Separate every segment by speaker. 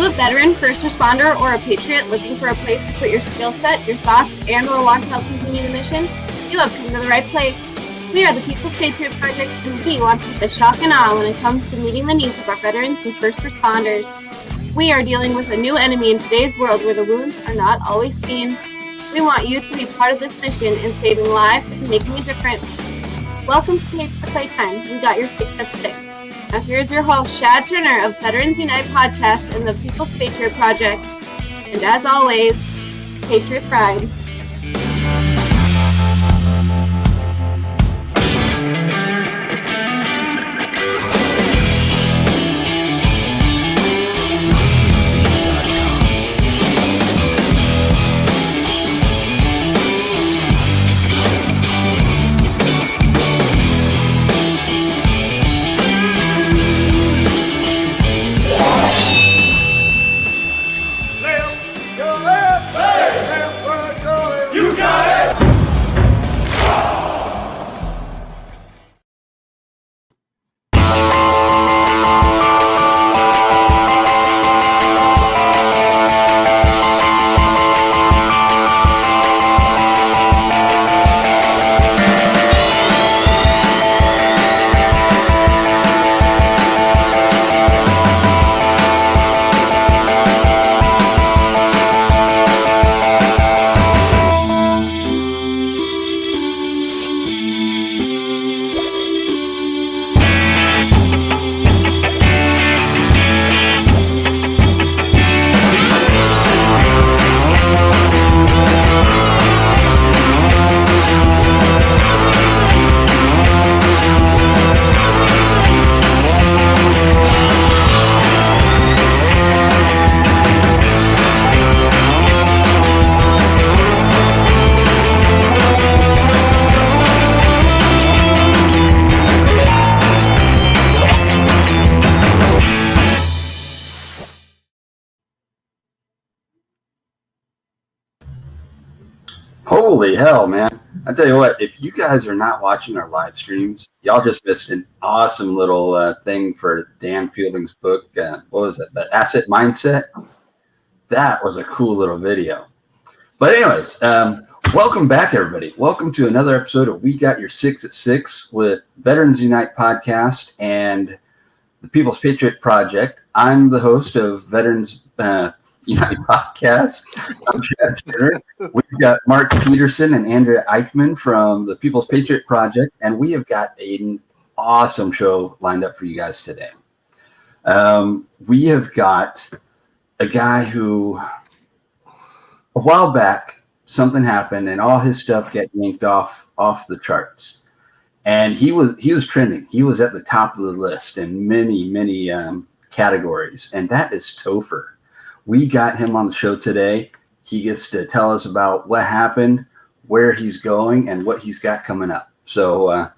Speaker 1: you a veteran, first responder, or a patriot looking for a place to put your skill set, your thoughts, and or want to help continue the mission? You have come to the right place. We are the People's Patriot Project, and we want to put the shock and awe when it comes to meeting the needs of our veterans and first responders. We are dealing with a new enemy in today's world where the wounds are not always seen. We want you to be part of this mission in saving lives and making a difference. Welcome to Playtime. We got your 6 at 6. Now here's your host, Shad Turner of Veterans Unite Podcast and the People's Patriot Project. And as always, Patriot Pride.
Speaker 2: Holy hell, man. I tell you what, if you guys are not watching our live streams, y'all just missed an awesome little thing for Dan Fielding's book. What was it? The Asset Mindset? That was a cool little video. But anyways, welcome back, everybody. Welcome to another episode of We Got Your 6 at 6 with Veterans Unite Podcast and the People's Patriot Project. I'm the host of Veterans Unite Podcast. I'm Chad Turner. We've got Mark Peterson and Andrea Eichmann from the People's Patriot Project, and we have got an awesome show lined up for you guys today. We have got a guy who, a while back, something happened, and all his stuff got yanked off the charts. And he was trending. He was at the top of the list in many categories, and that is TOPHER. We got him on the show today. He gets to tell us about what happened, where he's going, and what he's got coming up. So,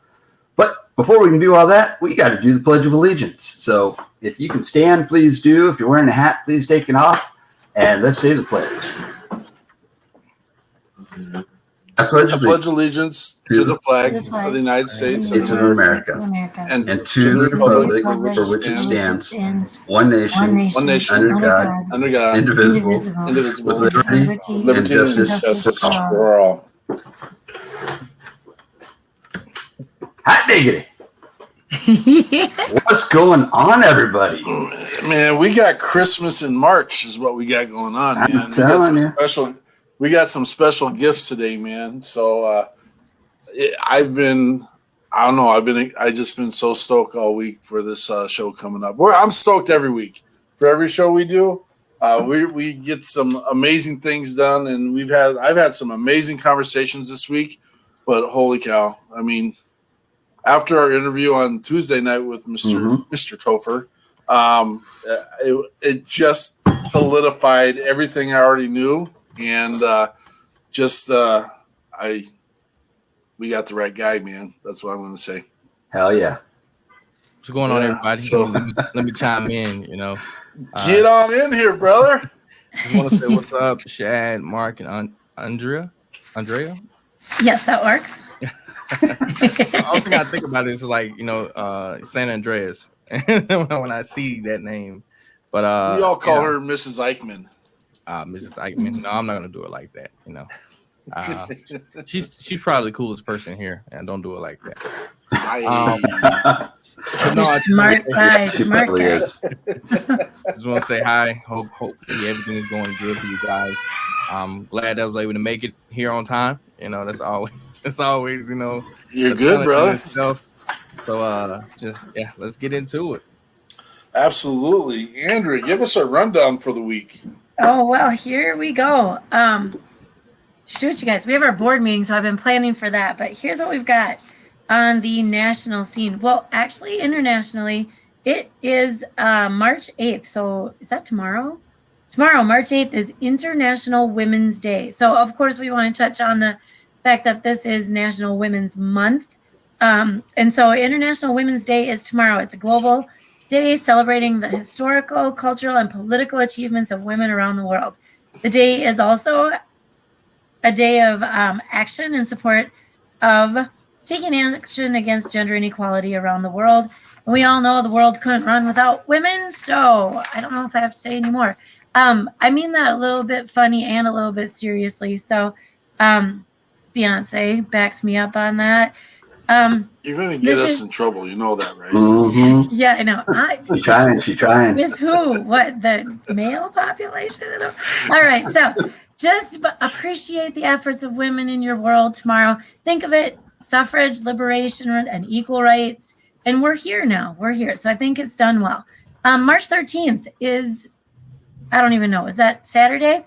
Speaker 2: but before we can do all that, we got to do the Pledge of Allegiance. So if you can stand, please do. If you're wearing a hat, please take it off. And let's say the pledge. I pledge
Speaker 3: allegiance to the flag of the United States
Speaker 2: of America and to the republic for which it stands, one nation under God, indivisible, with liberty and justice for all. Hot diggity. What's going on, everybody?
Speaker 3: Man, we got Christmas in March is what we got going on, man.
Speaker 2: I'm telling you.
Speaker 3: We got some special gifts today, man. So I've just been so stoked all week for this show coming up. I'm stoked every week for every show we do. We get some amazing things done, and I've had some amazing conversations this week. But holy cow! I mean, after our interview on Tuesday night with Mr. Topher, it just solidified everything I already knew. And we got the right guy, man. That's what I'm going to say.
Speaker 2: Hell yeah.
Speaker 4: What's going on, everybody? So, let me chime in,
Speaker 3: Get on in here, brother.
Speaker 4: Just want to say what's up, Shad, Mark, and Andrea?
Speaker 5: Yes, that works.
Speaker 4: The only thing I think about is like, San Andreas. When I see that name, But
Speaker 3: we all call her Mrs. Eichmann.
Speaker 4: Mrs. Eichmann. No, I'm not gonna do it like that. She's probably the coolest person here, and don't do it like that.
Speaker 5: No, smart guy.
Speaker 2: She really is.
Speaker 4: Just want to say hi. Hopefully everything is going good for you guys. I'm glad I was able to make it here on time. That's always
Speaker 3: You're good, brother.
Speaker 4: So let's get into it.
Speaker 3: Absolutely. Andrea, give us a rundown for the week.
Speaker 5: Oh, well, here we go. Shoot, you guys, we have our board meeting, so I've been planning for that. But here's what we've got on the national scene. Well, actually, internationally, it is March 8th. So is that tomorrow? Tomorrow, March 8th, is International Women's Day. So, of course, we want to touch on the fact that this is National Women's Month. And so International Women's Day is tomorrow. It's a global day celebrating the historical, cultural, and political achievements of women around the world. The day is also a day of action in support of taking action against gender inequality around the world. And we all know the world couldn't run without women, so I don't know if I have to say anymore. I mean that a little bit funny and a little bit seriously. So Beyonce backs me up on that.
Speaker 3: You're going to get us in trouble. You know that, right?
Speaker 2: Mm-hmm.
Speaker 5: Yeah, I know.
Speaker 2: She's trying.
Speaker 5: With who? What, the male population? All right, so just appreciate the efforts of women in your world tomorrow. Think of it, suffrage, liberation, and equal rights. And we're here now. We're here. So I think it's done well. March 13th is, I don't even know, is that Saturday?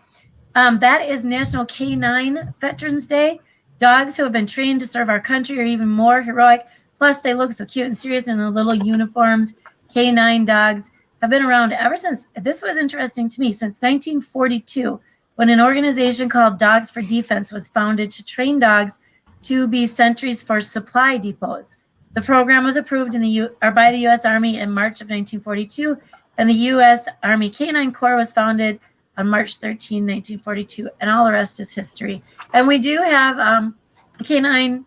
Speaker 5: That is National K9 Veterans Day. Dogs who have been trained to serve our country are even more heroic. Plus, they look so cute and serious in their little uniforms. K9 dogs have been around ever since, this was interesting to me, since 1942, when an organization called Dogs for Defense was founded to train dogs to be sentries for supply depots. The program was approved by the U.S. Army in March of 1942, and the U.S. Army K9 Corps was founded on March 13, 1942, and all the rest is history. And we do have a K9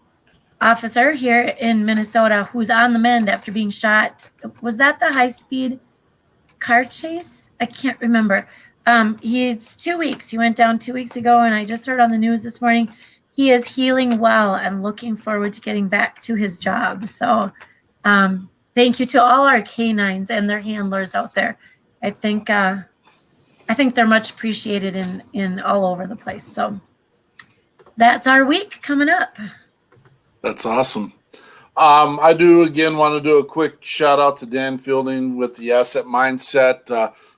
Speaker 5: officer here in Minnesota who's on the mend after being shot. Was that the high-speed car chase? I can't remember. He's 2 weeks. He went down 2 weeks ago, and I just heard on the news this morning he is healing well and looking forward to getting back to his job. So thank you to all our K9s and their handlers out there. I think they're much appreciated in all over the place. So that's our week coming up.
Speaker 3: That's awesome. I do, again, want to do a quick shout out to Dan Fielding with the Asset Mindset.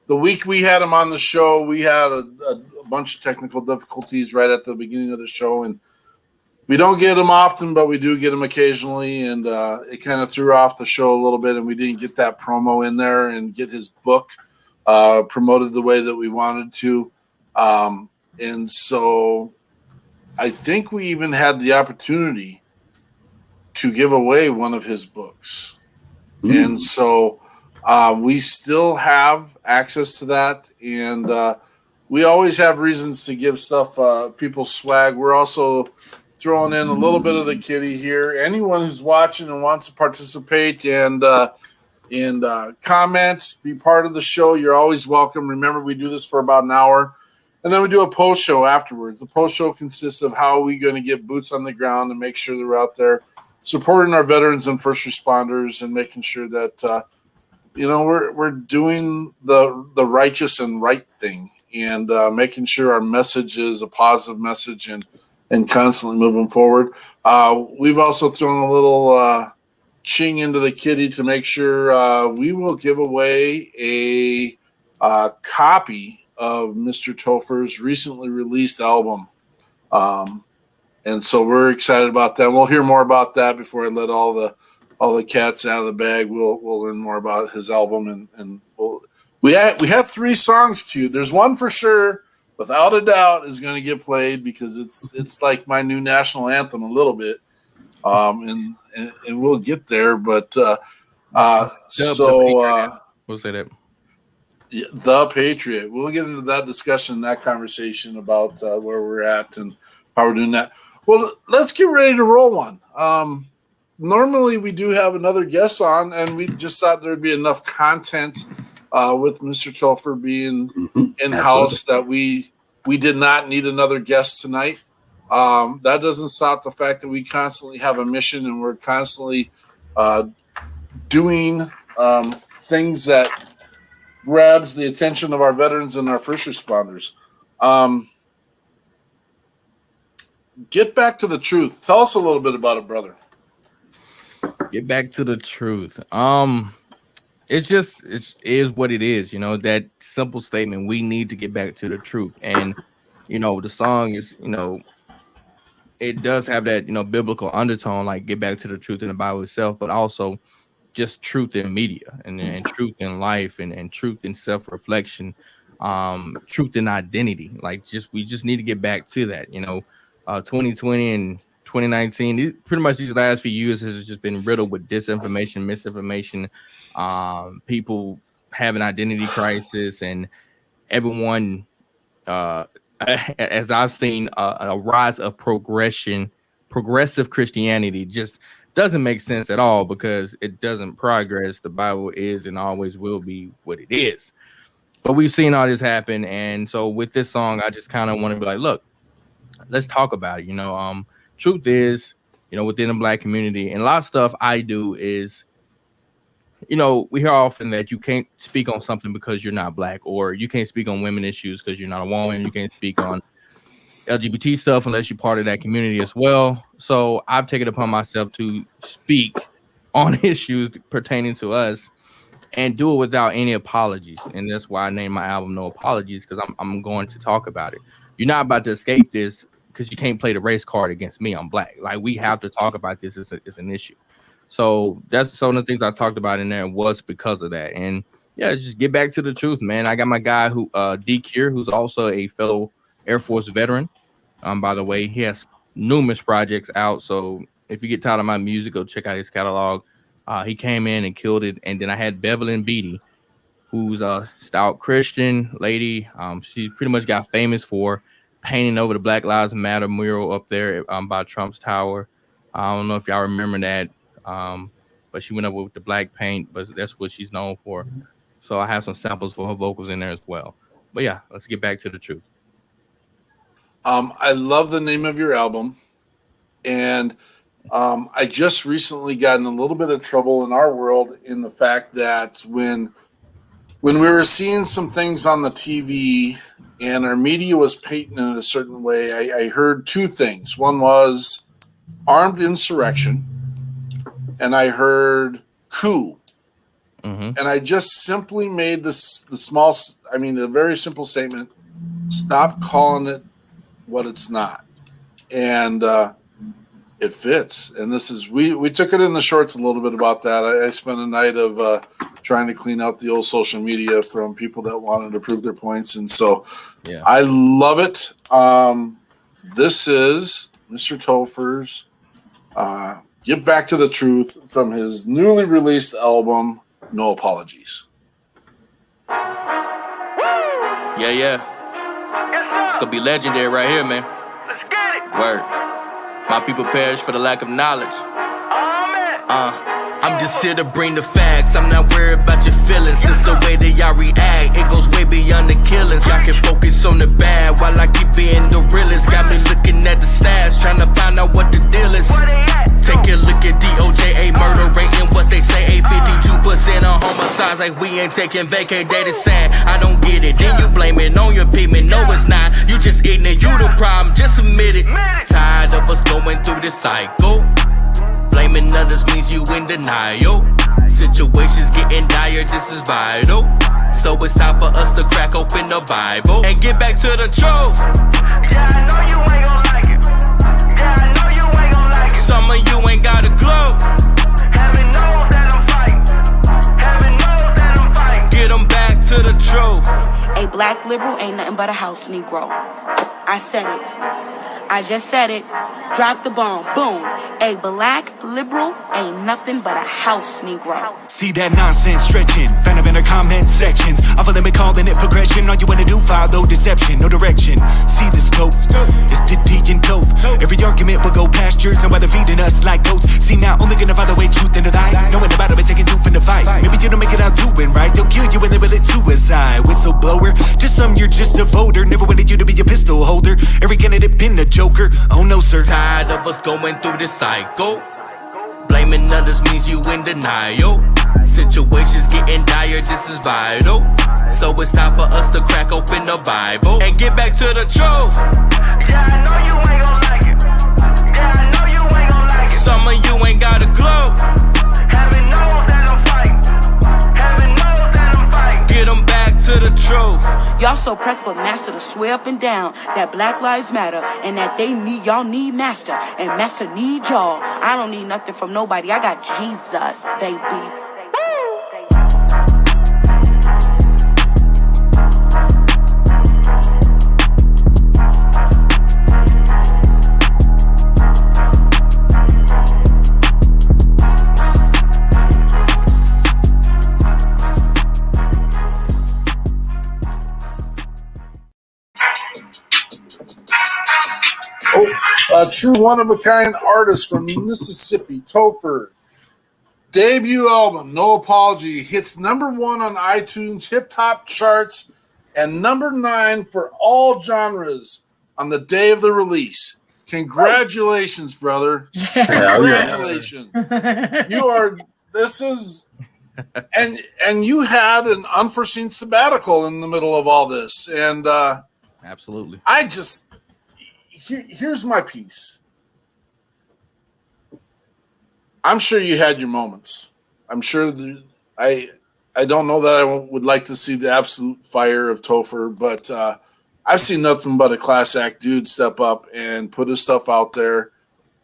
Speaker 3: The week we had him on the show, we had a bunch of technical difficulties right at the beginning of the show. And we don't get them often, but we do get them occasionally. And it kind of threw off the show a little bit. And we didn't get that promo in there and get his book promoted the way that we wanted to. And so I think we even had the opportunity to give away one of his books. Mm. And so we still have access to that. And we always have reasons to give stuff, people swag. We're also throwing in a little bit of the kitty here. Anyone who's watching and wants to participate and comment, be part of the show, you're always welcome. Remember, we do this for about an hour. And then we do a post show afterwards. The post show consists of how are we going to get boots on the ground and make sure that we're out there supporting our veterans and first responders and making sure that, we're doing the righteous and right thing and making sure our message is a positive message and constantly moving forward. We've also thrown a little ching into the kitty to make sure we will give away a copy of Mr. TOPHER's recently released album. And so we're excited about that. We'll hear more about that before I let all the cats out of the bag. We'll learn more about his album and we have 3 songs queued. There's one for sure, without a doubt, is going to get played because it's like my new national anthem a little bit. And we'll get there, but
Speaker 4: we'll say that.
Speaker 3: Yeah, the Patriot. We'll get into that discussion, that conversation about where we're at and how we're doing that. Well, let's get ready to roll one. Normally we do have another guest on, and we just thought there'd be enough content with Mr. Topher being in-house, that we did not need another guest tonight. That doesn't stop the fact that we constantly have a mission, and we're constantly doing things that grabs the attention of our veterans and our first responders. Get back to the truth. Tell us a little bit about it, brother.
Speaker 4: Get back to the truth. It is what it is. That simple statement. We need to get back to the truth. And the song is, it does have that biblical undertone, like get back to the truth in the Bible itself, but also just truth in media and truth in life and truth in self-reflection, truth in identity. Like we just need to get back to that. 2020 and 2019, pretty much these last few years has just been riddled with disinformation, misinformation, people having identity crisis, and everyone, as I've seen, a rise of progressive Christianity just doesn't make sense at all, because it doesn't progress. The Bible is and always will be what it is. But we've seen all this happen, and so with this song, I just kind of want to be like, look, let's talk about it. Truth is, within the Black community, and a lot of stuff I do is, we hear often that you can't speak on something because you're not Black, or you can't speak on women issues because you're not a woman. You can't speak on LGBT stuff unless you're part of that community as well. So I've taken it upon myself to speak on issues pertaining to us and do it without any apologies. And that's why I named my album No Apologies, because I'm going to talk about it. You're not about to escape this because you can't play the race card against me. I'm Black. Like, we have to talk about this as an issue. So that's some of the things I talked about in there was because of that. And yeah, just get back to the truth, man. I got my guy D Cure, who's also a fellow Air Force veteran. By the way, he has numerous projects out. So if you get tired of my music, go check out his catalog. He came in and killed it. And then I had Bevelyn Beatty, who's a stout Christian lady. She pretty much got famous for painting over the Black Lives Matter mural up there by Trump's Tower. I don't know if y'all remember that, but she went up with the black paint, but that's what she's known for. So I have some samples for her vocals in there as well. But yeah, let's get back to the truth.
Speaker 3: I love the name of your album, and I just recently got in a little bit of trouble in our world in the fact that when we were seeing some things on the TV and our media was painting in a certain way, I heard two things. One was armed insurrection, and I heard coup. Mm-hmm. And I just simply made a very simple statement: stop calling it what it's not. And it fits. And this is, we took it in the shorts a little bit about that. I spent a night of trying to clean out the old social media from people that wanted to prove their points. And so yeah, I love it. This is Mr. Topher's Get Back to the Truth from his newly released album, No Apologies.
Speaker 6: Yeah. It's gonna be legendary right here, man. Let's get it. Word. My people perish for the lack of knowledge. I'm just here to bring the facts. I'm not worried about your feelings. It's the way that y'all react. It goes way beyond the killings. Y'all can focus on the bad while I keep being the realest. Got me looking at the stats, trying to find out what the deal is. Take a look at DOJ murder rate and what they say. 52% on homicides, like we ain't taking vacay. That is sad. I don't get it. Then you blame it on your people. No, it's not. You just ignorant. You the problem. Just admit it. Tired of us going through this cycle. Blaming others means you in denial. Situations getting dire, this is vital. So it's time for us to crack open the Bible and get back to the truth. Yeah, I know you ain't gon' like it. Yeah, I know you ain't gon' like it. Some of you ain't got a clue. Heaven knows that I'm fighting. Heaven knows that I'm fighting. Get them back to the truth.
Speaker 7: A black liberal ain't nothing but a house Negro. I said it. I just said it. Drop the bomb. Boom. A black liberal ain't nothing but a house Negro.
Speaker 8: See that nonsense stretching. Venom in our comment sections. I feel like calling it progression. All you wanna do, follow deception, no direction. See the scope, it's TT and dope. Every argument will go past yours, and while they're feeding us like goats. See now, only gonna find the way truth into lie. Knowing about it, but taking two from the fight. Maybe you don't make it out doing right. They'll kill you and they will it suicide. Whistleblower, just some you're just a voter. Never wanted you to be a pistol holder. Every candidate been a joker. Oh no, sir.
Speaker 6: Tired of us going through this cycle. Blaming others means you in denial. Situations getting dire, this is vital. So it's time for us to crack open the Bible and get back to the truth.
Speaker 9: Yeah, I know you ain't gon' like it. Yeah, I know you ain't gon' like it.
Speaker 6: Some of you ain't got a clue.
Speaker 9: Heaven knows that I'm fighting. Heaven knows that I'm fighting.
Speaker 6: Get them back to the truth.
Speaker 7: Y'all so pressed but master to swear up and down that Black Lives Matter and that they need y'all need Master and Master need y'all. I don't need nothing from nobody. I got Jesus, baby.
Speaker 3: A true one-of-a-kind artist from Mississippi, Topher. Debut album, No Apology, hits #1 on iTunes hip-hop charts and #9 for all genres on the day of the release. Congratulations, brother. Congratulations. You are, this is, and you had an unforeseen sabbatical in the middle of all this. And
Speaker 4: Absolutely.
Speaker 3: I just, here's my piece. I'm sure you had your moments. I'm sure I don't know that I would like to see the absolute fire of Topher, but I've seen nothing but a class act dude step up and put his stuff out there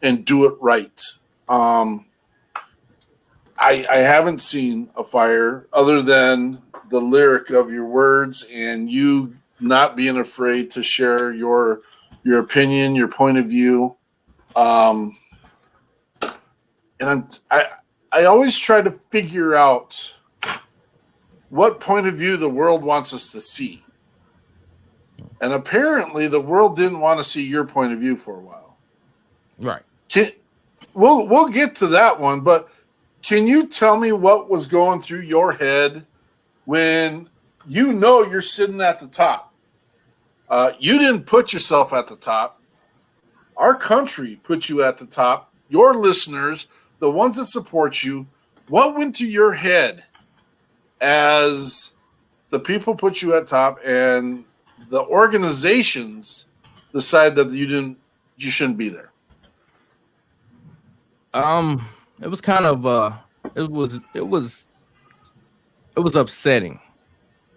Speaker 3: and do it right. I haven't seen a fire other than the lyric of your words and you not being afraid to share your opinion, your point of view. And I always try to figure out what point of view the world wants us to see. And apparently the world didn't want to see your point of view for a while.
Speaker 4: Right.
Speaker 3: We'll get to that one, but can you tell me what was going through your head when you know you're sitting at the top? You didn't put yourself at the top. Our country put you at the top. Your listeners, the ones that support you, what went through your head as the people put you at top and the organizations decide that you shouldn't be there?
Speaker 4: It was kind of it was upsetting.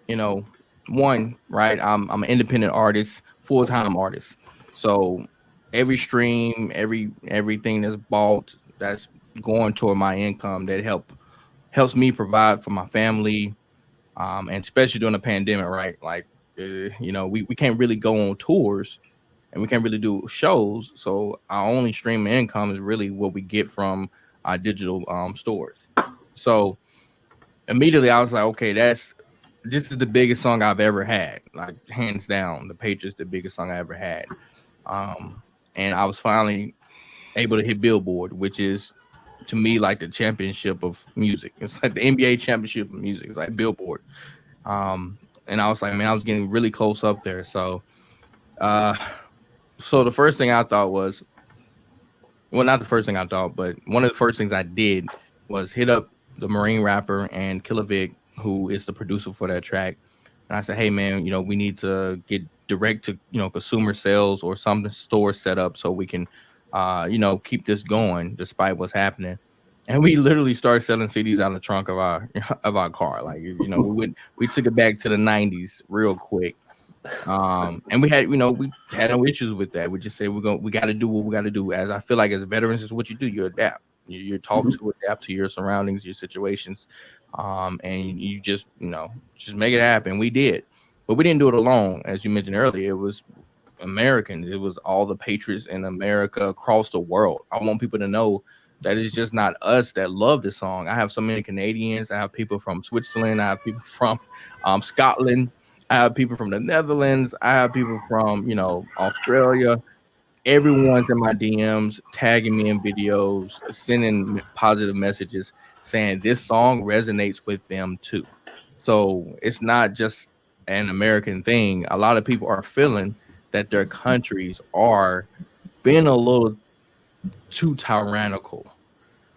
Speaker 4: You know, one, right? I'm an independent artist, full-time artist. So every stream, everything that's bought, that's going toward my income, that helps me provide for my family, and especially during the pandemic, right? Like, you know, we can't really go on tours and we can't really do shows. So our only stream of income is really what we get from our digital stores. So immediately I was like, okay, this is the biggest song I've ever had, like hands down. The Patriots, the biggest song I ever had. And I was finally able to hit Billboard, which is to me like the championship of music. It's like the NBA championship of music. It's like Billboard. And I was like, man, I was getting really close up there. So the first thing I thought was, well, not the first thing I thought, but one of the first things I did was hit up the Marine rapper and Killer Vic, who is the producer for that track. And I said, hey, man, you know, we need to get direct to, you know, consumer sales or some store set up so we can, you know, keep this going despite what's happening. And we literally started selling CDs out of the trunk of our car. Like, you know, we took it back to the 90s real quick. And we had no issues with that. We just said we got to do what we got to do. As I feel like as veterans, is what you do. You adapt. You're taught to adapt to your surroundings, your situations, and you just make it happen. We did, but we didn't do it alone. As you mentioned earlier, it was Americans. It was all the patriots in America across the world. I want people to know that is just not us that love this song. I have so many Canadians. I have people from Switzerland. I have people from Scotland. I have people from the Netherlands. I have people from, Australia. Everyone's in my DMs, tagging me in videos, sending positive messages saying this song resonates with them too. So it's not just an American thing. A lot of people are feeling that their countries are being a little too tyrannical,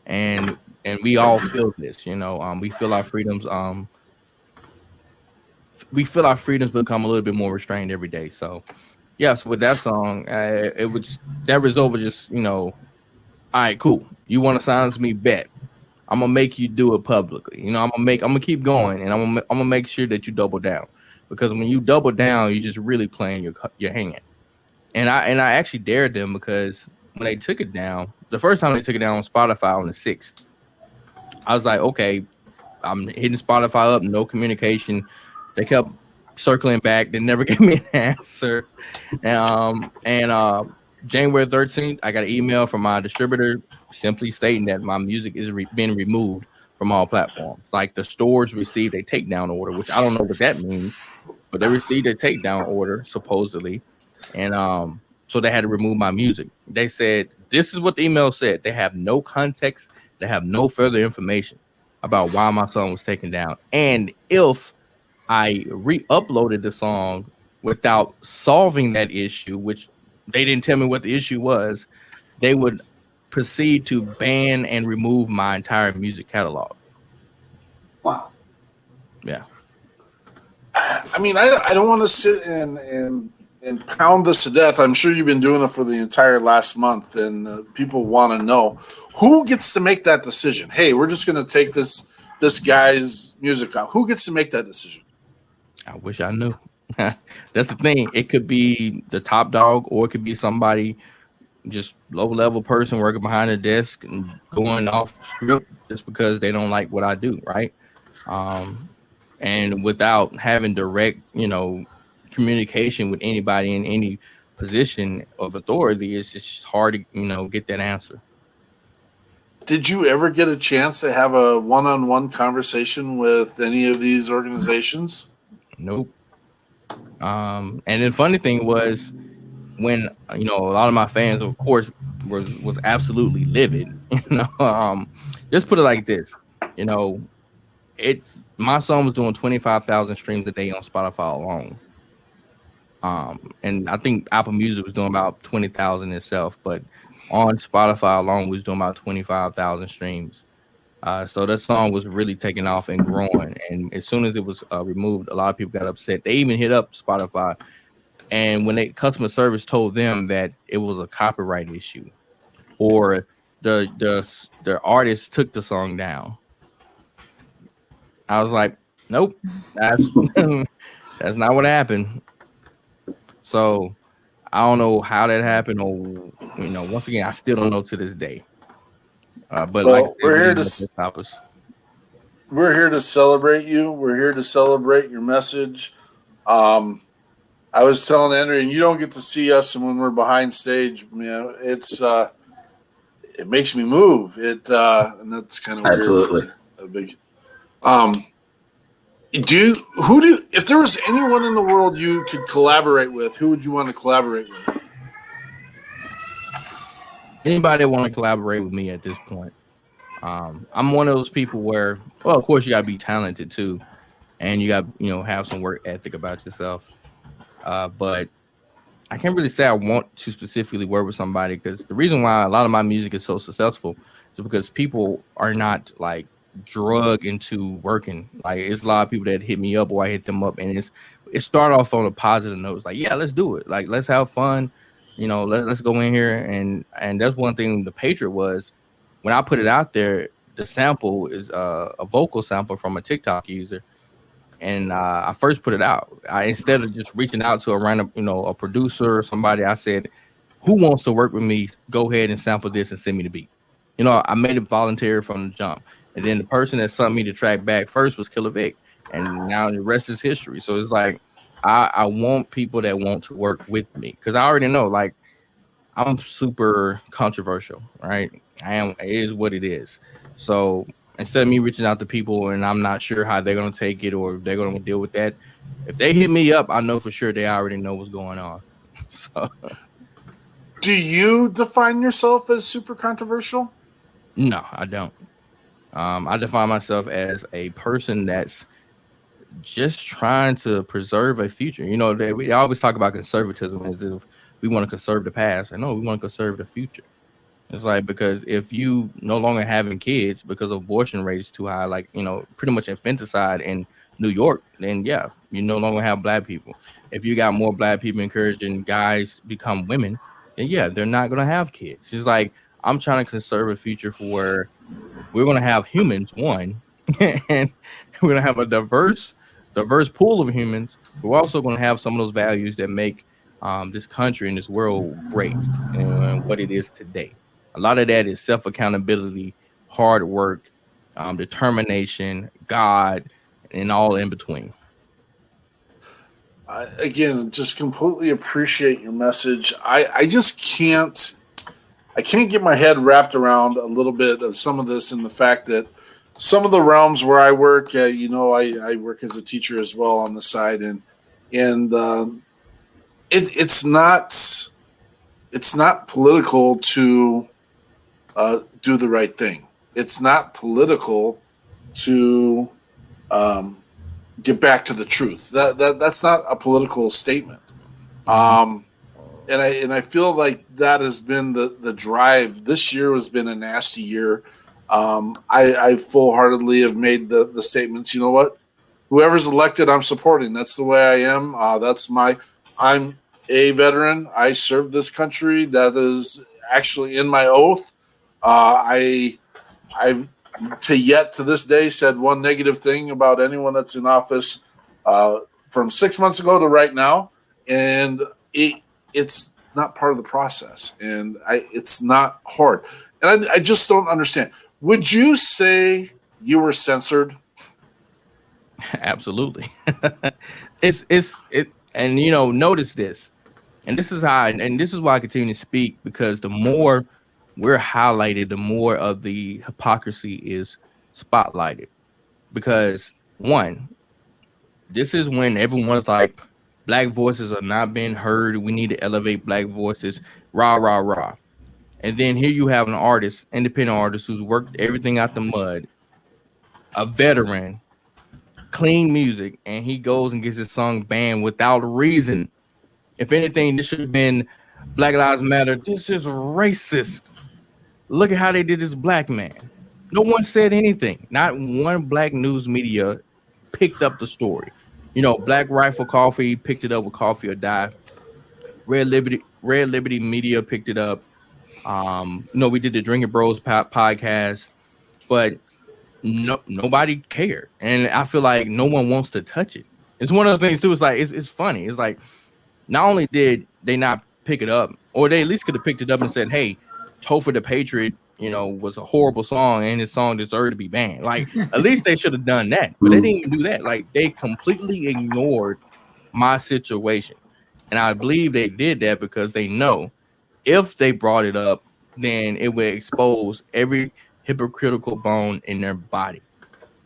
Speaker 4: and we all feel this. We feel our freedoms. We feel our freedoms become a little bit more restrained every day. So yes, with that song, that result was just, all right, cool. You want to silence me? Bet. I'm gonna make you do it publicly. I'm gonna keep going, and I'm gonna make sure that you double down, because when you double down, you're just really playing your hand. And I actually dared them, because when they took it down, the first time they took it down on Spotify on the 6th, I was like, okay, I'm hitting Spotify up, no communication. They kept circling back. They never gave me an answer. And January 13th, I got an email from my distributor simply stating that my music is being removed from all platforms. Like, the stores received a takedown order, which I don't know what that means, but they received a takedown order supposedly, and so they had to remove my music. They said this is what the email said. They have no context. They have no further information about why my song was taken down, and if I re-uploaded the song without solving that issue, which they didn't tell me what the issue was, they would proceed to ban and remove my entire music catalog.
Speaker 2: Wow.
Speaker 4: Yeah.
Speaker 3: I mean, I don't want to sit and pound this to death. I'm sure you've been doing it for the entire last month, and people want to know who gets to make that decision. Hey, we're just going to take this guy's music out. Who gets to make that decision?
Speaker 4: I wish I knew. That's the thing. It could be the top dog, or it could be somebody, just low-level person working behind a desk and going off script just because they don't like what I do, right? And without having direct, communication with anybody in any position of authority, it's just hard to, get that answer.
Speaker 3: Did you ever get a chance to have a one-on-one conversation with any of these organizations?
Speaker 4: Nope. And the funny thing was, when a lot of my fans, of course, was absolutely livid. Just put it like this, my song was doing 25,000 streams a day on Spotify alone. And I think Apple Music was doing about 20,000 itself, but on Spotify alone was doing about 25,000 streams. So that song was really taking off and growing. And as soon as it was removed, a lot of people got upset. They even hit up Spotify, and when customer service told them that it was a copyright issue, or the artist took the song down, I was like, nope, that's that's not what happened. So I don't know how that happened, or once again, I still don't know to this day. But
Speaker 3: we're here to celebrate you. We're here to celebrate your message. I was telling Andrew, and you don't get to see us, and when we're behind stage, it's it makes me move. And that's kind of
Speaker 2: absolutely
Speaker 3: weird. If there was anyone in the world you could collaborate with, who would you want to collaborate with?
Speaker 4: Anybody want to collaborate with me at this point. I'm one of those people where, well, of course you gotta be talented too, and you got have some work ethic about yourself. But I can't really say I want to specifically work with somebody, because the reason why a lot of my music is so successful is because people are not like drug into working. Like, it's a lot of people that hit me up, or I hit them up, and it started off on a positive note. It's like, yeah, let's do it. Like, let's have fun. Let's go in here, and that's one thing the Patriot was. When I put it out there, the sample is a vocal sample from a TikTok user, and I first put it out. Instead of just reaching out to a random, a producer or somebody, I said, "Who wants to work with me? Go ahead and sample this and send me the beat." I made it voluntary from the jump, and then the person that sent me the track back first was Killer Vic, and now the rest is history. So it's like, I want people that want to work with me, because I already know, like, I'm super controversial, right? It is what it is. So instead of me reaching out to people and I'm not sure how they're gonna take it or if they're gonna deal with that, if they hit me up, I know for sure they already know what's going on. So
Speaker 3: Do you define yourself as super controversial?
Speaker 4: no, I don't. I define myself as a person that's just trying to preserve a future. You know, we always talk about conservatism as if we want to conserve the past. I know we want to conserve the future. It's like, because if you no longer having kids because abortion rates too high, like, you know, pretty much infanticide in New York, then yeah, you no longer have black people. If you got more black people encouraging guys to become women, then yeah, they're not gonna have kids. It's like, I'm trying to conserve a future for where we're gonna have humans, one, and we're gonna have a diverse pool of humans. We're also gonna have some of those values that make this country and this world great and what it is today. A lot of that is self-accountability, hard work, determination, God, and all in between.
Speaker 3: Again, just completely appreciate your message. I just can't get my head wrapped around a little bit of some of this, and the fact that some of the realms where I work, I work as a teacher as well on the side, and it's not political to do the right thing. It's not political to get back to the truth. That's not a political statement. And I feel like that has been the drive. This year has been a nasty year. I full-heartedly have made the statements. You know what? Whoever's elected, I'm supporting. That's the way I am. I'm a veteran. I served this country. That is actually in my oath. I've to this day said one negative thing about anyone that's in office from 6 months ago to right now, and it's not part of the process, and it's not hard, and I just don't understand. Would you say you were censored?
Speaker 4: Absolutely. And you know, notice this, and this is why I continue to speak, because the more we're highlighted, the more of the hypocrisy is spotlighted. Because one, this is when everyone's like, black voices are not being heard. We need to elevate black voices. Rah, rah, rah. And then here you have an artist, independent artist, who's worked everything out the mud, a veteran, clean music, and he goes and gets his song banned without reason. If anything, this should have been Black Lives Matter. This is racist. Look at how they did this black man. No one said anything. Not one black news media picked up the story. You know, Black Rifle Coffee picked it up with Coffee or Die. Red Liberty Media picked it up. We did the Drinking Bros podcast, but nobody cared. And I feel like no one wants to touch it. It's one of those things too. It's like, it's funny. It's like, not only did they not pick it up, or they at least could have picked it up and said, hey, TOPHER the Patriot, was a horrible song and his song deserved to be banned. Like, at least they should have done that, but they didn't even do that. Like, they completely ignored my situation. And I believe they did that because they know if they brought it up, then it would expose every hypocritical bone in their body.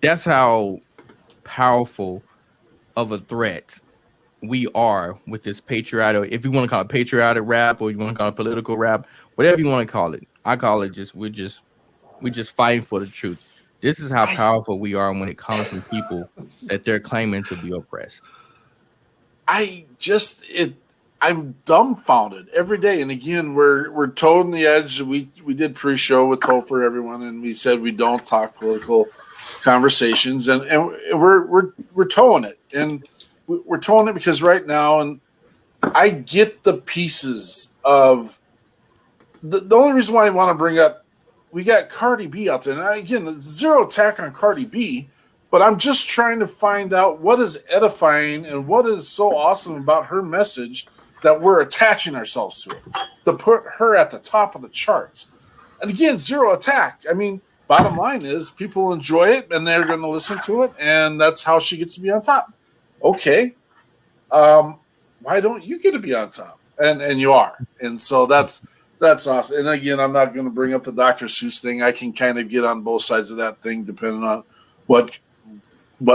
Speaker 4: That's how powerful of a threat we are with this patriotic, if you want to call it patriotic rap, or you want to call it political rap, whatever you want to call it. I call it we're just fighting for the truth. This is how powerful we are when it comes from people that they're claiming to be oppressed.
Speaker 3: I'm dumbfounded every day. And again, we're toeing the edge. We did pre-show with TOPHER, everyone, and we said we don't talk political conversations, and we're toeing it. And we're toeing it because right now, and I get the pieces of the only reason why I want to bring up, we got Cardi B out there. And again, zero attack on Cardi B, but I'm just trying to find out what is edifying and what is so awesome about her message that we're attaching ourselves to it, to put her at the top of the charts. And again, zero attack. I mean, bottom line is people enjoy it and they're going to listen to it, and that's how she gets to be on top. Okay. Why don't you get to be on top? And you are. And so that's That's awesome. And again, I'm not going to bring up the Dr. Seuss thing. I can kind of get on both sides of that thing depending on what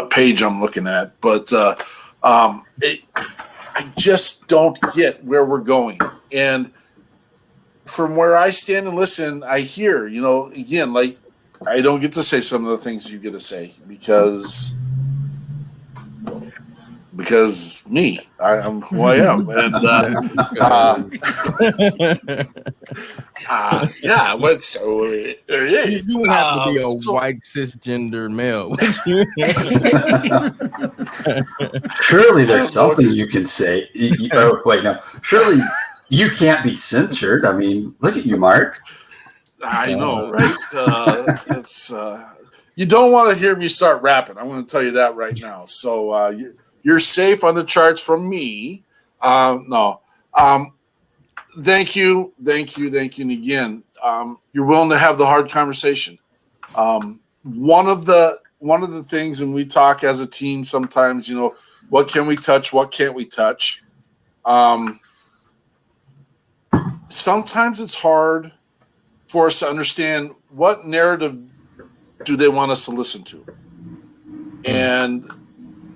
Speaker 3: page I'm looking at. But I just don't get where we're going. And from where I stand and listen, I hear, again, like I don't get to say some of the things you get to say because me, I'm who I am. And yeah, what's
Speaker 4: You would have to be a white cisgender male.
Speaker 2: Surely there's something you can say. Oh, wait, no. Surely you can't be censored. I mean, look at you, Mark.
Speaker 3: I know, right? It's you don't want to hear me start rapping. I'm going to tell you that right now. So you're safe on the charts from me. No. Thank you. And again, you're willing to have the hard conversation. One of the things, and we talk as a team sometimes, what can we touch? What can't we touch? Sometimes it's hard for us to understand what narrative do they want us to listen to. And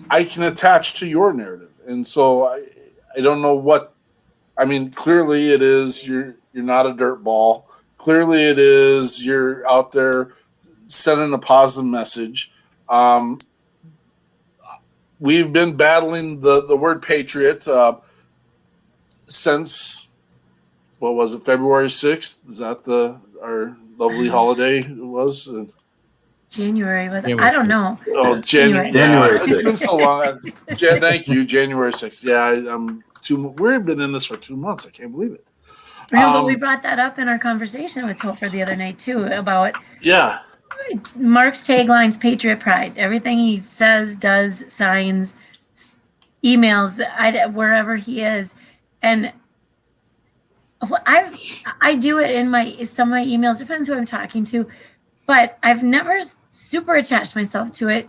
Speaker 3: I can attach to your narrative. And so I don't know what, I mean, clearly it is you're not a dirt ball. Clearly it is you're out there sending a positive message. We've been battling the word patriot since, what was it, February 6th? Is that our lovely holiday it was?
Speaker 5: January was, I don't know.
Speaker 3: Oh, January 6th. It's been so long. Thank you, January 6th. Yeah, we've been in this for 2 months. I can't believe it.
Speaker 5: Remember, we brought that up in our conversation with Topher the other night, too, about Mark's tagline's Patriot Pride. Everything he says, does, signs, emails, wherever he is. And I do it in some of my emails, depends who I'm talking to, but I've never super attached myself to it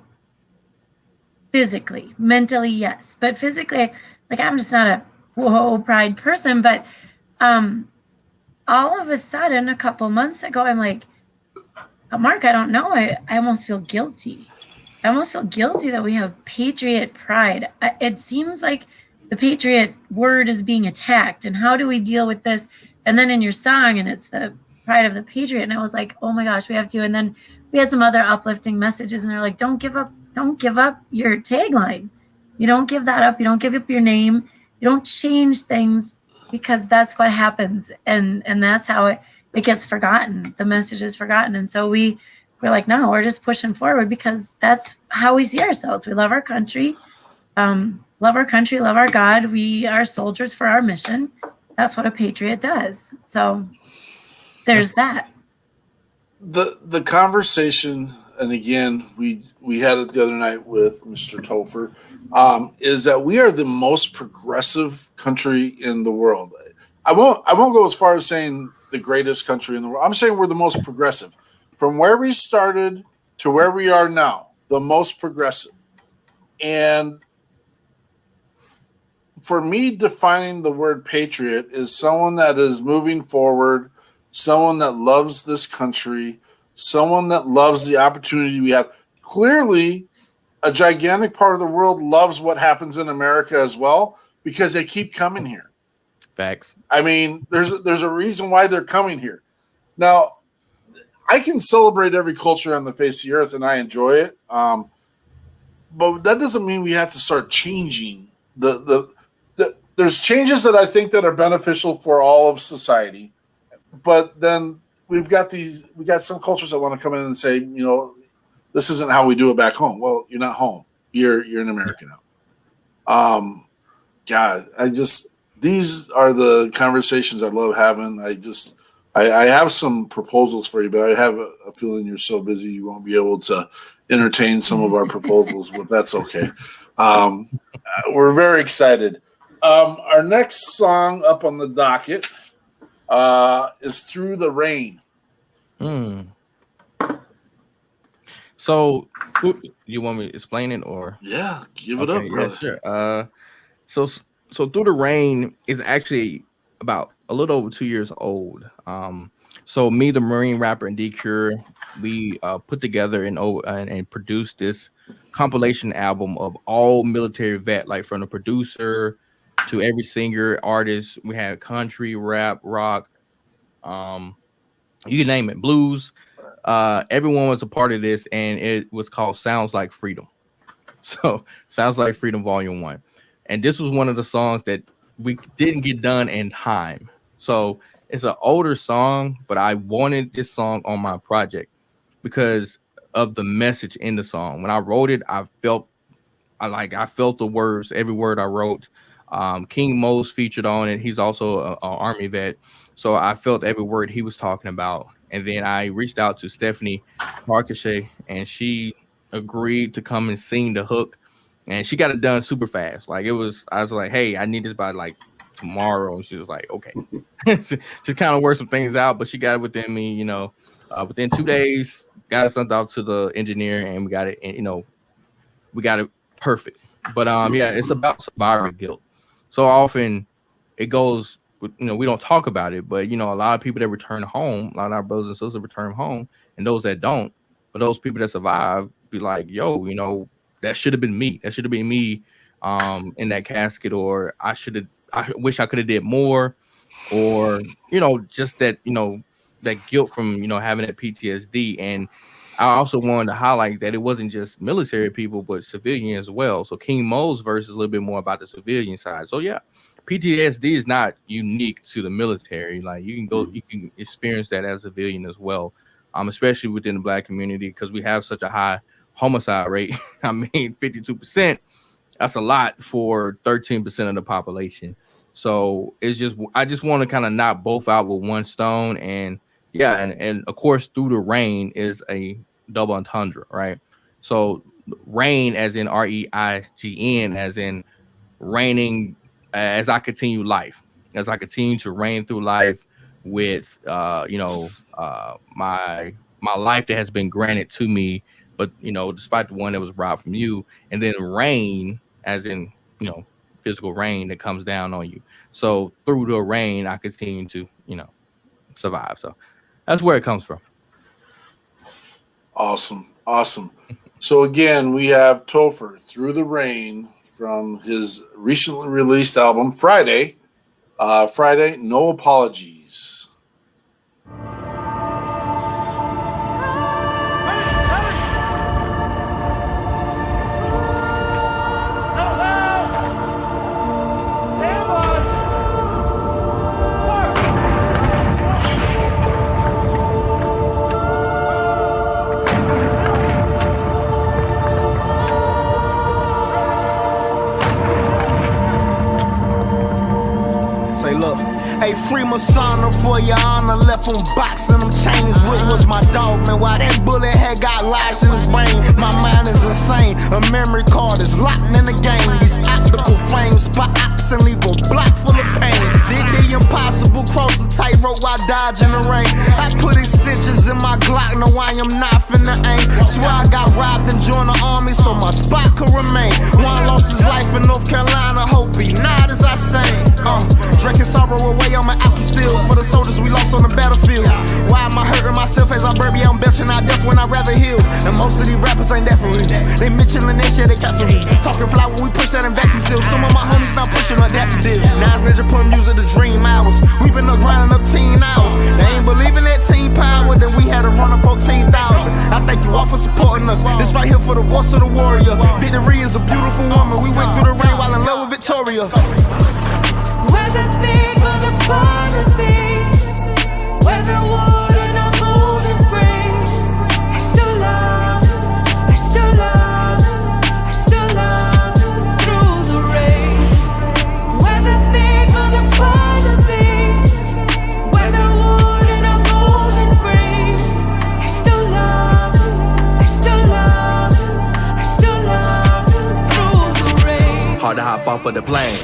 Speaker 5: physically. Mentally, yes, but physically, like I'm just not a pride person. But all of a sudden, a couple months ago, I'm like, Mark, I don't know. I almost feel guilty. I almost feel guilty that we have Patriot Pride. It seems like the Patriot word is being attacked, and how do we deal with this? And then in your song, and it's the pride of the Patriot, and I was like, oh my gosh, we have to. And then we had some other uplifting messages, and they're like, don't give up your tagline. You don't give that up. You don't give up your name. You don't change things, because that's what happens, and that's how it gets forgotten. The message is forgotten. And so we're like, no, we're just pushing forward, because that's how we see ourselves. We love our country. Love our country, love our God. We are soldiers for our mission. That's what a patriot does. So there's that.
Speaker 3: The conversation, and again, we had it the other night with Mr. Topher, is that we are the most progressive country in the world. I won't go as far as saying the greatest country in the world. I'm saying we're the most progressive. From where we started to where we are now, the most progressive. And for me, defining the word patriot is someone that is moving forward, someone that loves this country, someone that loves the opportunity we have. Clearly, a gigantic part of the world loves what happens in America as well, because they keep coming here.
Speaker 4: Facts.
Speaker 3: I mean, there's a reason why they're coming here. Now, I can celebrate every culture on the face of the earth, and I enjoy it. But that doesn't mean we have to start changing there's changes that I think that are beneficial for all of society, but then we got some cultures that want to come in and say, this isn't how we do it back home. Well, you're not home. You're in America now. God, these are the conversations I love having. I have some proposals for you, but I have a feeling you're so busy you won't be able to entertain some of our proposals, but that's okay. We're very excited. Our next song up on the docket is Through the Rain.
Speaker 4: So, you want me to explain it, or?
Speaker 3: Yeah, give it up, brother.
Speaker 4: Yeah, sure. So Through the Rain is actually about a little over 2 years old. So me, the Marine rapper, and D-Cure, we put together and produced this compilation album of all military vet, like from the producer to every singer, artist. We had country, rap, rock, you name it, blues. Everyone was a part of this, and it was called Sounds Like Freedom. So Sounds Like Freedom Volume 1. And this was one of the songs that we didn't get done in time. So it's an older song, but I wanted this song on my project because of the message in the song. When I wrote it, I felt the words, every word I wrote. King Mo's featured on it. He's also an Army vet. So I felt every word he was talking about. And then I reached out to Stephanie Marcachet, and she agreed to come and sing the hook. And she got it done super fast. I was like, hey, I need this by like tomorrow. And she was like, okay. Just kind of worked some things out, but she got it within me, within 2 days, got it sent out to the engineer, and we got it, we got it perfect. But yeah, it's about survivor guilt. So often it goes, we don't talk about it, but a lot of people that return home, a lot of our brothers and sisters return home, and those that don't, but those people that survive be like, yo, that should have been me. That should have been me in that casket, or I wish I could have did more, or just that that guilt from having that PTSD. And I also wanted to highlight that it wasn't just military people, but civilian as well. So King Mo's verse is a little bit more about the civilian side. So yeah, PTSD is not unique to the military. Like you can experience that as a civilian as well, especially within the Black community, because we have such a high homicide rate. I mean, 52%. That's a lot for 13% of the population. So I just want to kind of knock both out with one stone. And yeah, and of course, Through the Rain is a double entendre, right? So reign as in REIGN, as in reigning as I continue life, as I continue to reign through life with my life that has been granted to me, but despite the one that was robbed from you. And then rain as in physical rain that comes down on you. So through the rain, I continue to survive. So that's where it comes from.
Speaker 3: Awesome. So again, we have TOPHER, Through the Rain, from his recently released album Friday, No Apologies.
Speaker 10: Hey, free Masana for your honor. Left on box and them chains. Wood was my dog, man. Why that bullet had got lodged in his brain? My mind is insane. A memory card is locked in the game. These optical frames spot ops and leave a block full of pain. Did the impossible, cross the tightrope while dodging the rain. I put extensions in my Glock. No, I am not finna aim. Swear I got robbed and joined the army, so my spot could remain. One lost his life in North Carolina. Hope he not as I sang. Drinking sorrow away on my alky still. For the soldiers we lost on the battlefield. Why am I hurting myself as I bury on belching out death when I'd rather heal? And most of these rappers ain't that for real. They mentioning that shit, they cap for me. Talking fly when we push that in vacuum seal. Some of my homies not pushing on that to deal. Now Ninja putting music to dream hours. We been up grinding up teen hours. They ain't believing that team power, then we had to run up 14,000. I thank you all for supporting us. This right here for the voice of the warrior. Victory is a beautiful woman. We went through the rain while in love with Victoria.
Speaker 11: Whether big or the finer things, whether wood and a moving frame, I still love, I still love, I still love through the rain. Whether big or the finer things, whether wood and a moving frame, I still love, I still love, I still love through the rain.
Speaker 6: Hard to hop off of the plane,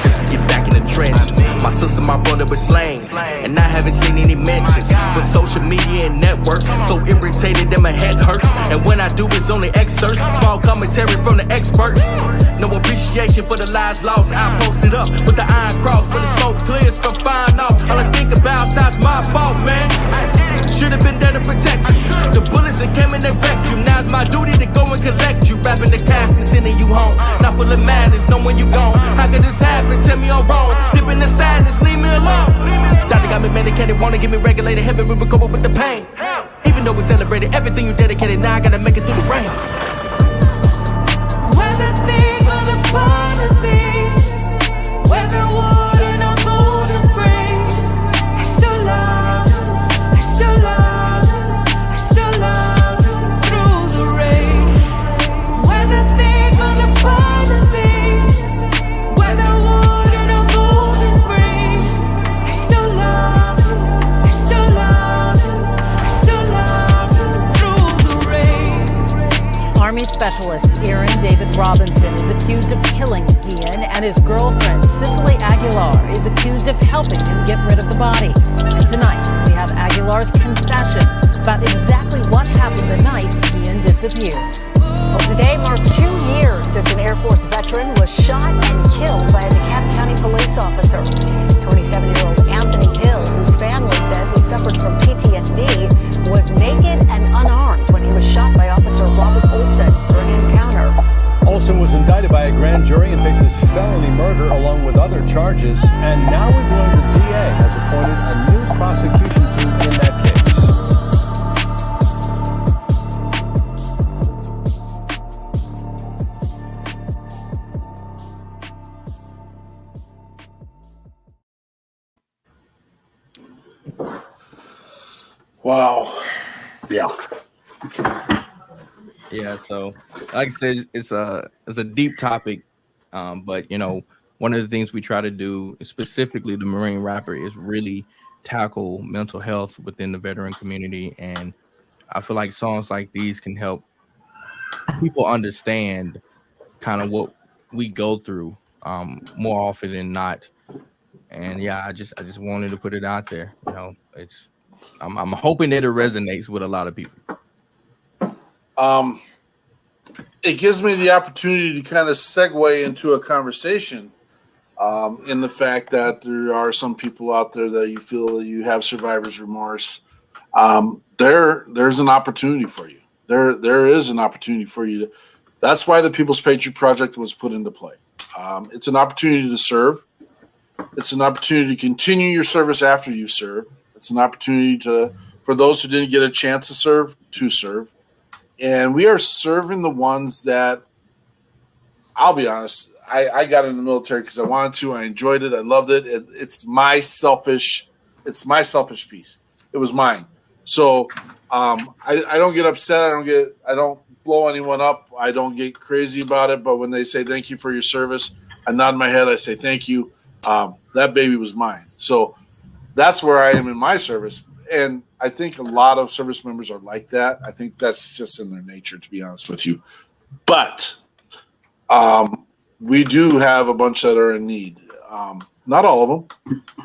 Speaker 6: just to get back in the trenches. My sister, my brother was slain, and I haven't seen any mentions. With social media and networks, so irritated that my head hurts. And when I do, it's only excerpts, small commentary from the experts. No appreciation for the lives lost. I posted up with the iron cross when the smoke clears from fire. wrapping the casket, sending you home. Not full of madness, knowing you gone. How could this happen? Tell me I'm wrong. Dip in the sadness, leave me alone. Doctor got me medicated, wanna get me regulated, helping me recover with the pain. Even though we celebrated everything you dedicated, now I gotta make it through the rain.
Speaker 11: Whether thing or the finer thing, whether wood in a golden frame, I still love, I still love, I still love through the rain. Whether thing or the finer thing, whether wood in a golden frame, I still love, I still love, I still love through the rain.
Speaker 12: Army Specialist Aaron David Robinson is accused of killing Ian, and his girlfriend, Cicely Aguilar, is accused of helping him get rid of the body. And tonight, we have Aguilar's confession about exactly what happened the night Ian disappeared. Well, today marked 2 years since an Air Force veteran was shot and killed by a DeKalb County police officer. 27-year-old Anthony Hill, whose family says he suffered from PTSD, was naked and unarmed when he was shot by Officer Robert Olson during an encounter.
Speaker 13: Olson was indicted by a grand jury and faces felony murder along with other charges. And now we've learned the DA has appointed a new prosecution team in that case.
Speaker 3: Wow.
Speaker 2: Yeah.
Speaker 4: Yeah, so like I said, it's a deep topic, but you know, one of the things we try to do, specifically the Marine Rapper, is really tackle mental health within the veteran community, and I feel like songs like these can help people understand kind of what we go through more often than not. And yeah, I just wanted to put it out there. You know, I'm hoping that it resonates with a lot of people.
Speaker 3: It gives me the opportunity to kind of segue into a conversation in the fact that there are some people out there that you feel that you have survivor's remorse. There's an opportunity for you. There is an opportunity for you. That's why the People's Patriot Project was put into play. It's an opportunity to serve. It's an opportunity to continue your service after you serve. It's an opportunity for those who didn't get a chance to serve. And we are serving the ones that, I'll be honest, I got in the military because I wanted to. I enjoyed it. I loved it. It's my selfish piece. It was mine. So I don't get upset. I don't blow anyone up. I don't get crazy about it. But when they say thank you for your service, I nod my head. I say thank you. That baby was mine. So that's where I am in my service. And I think a lot of service members are like that. I think that's just in their nature, to be honest with you. But we do have a bunch that are in need. Not all of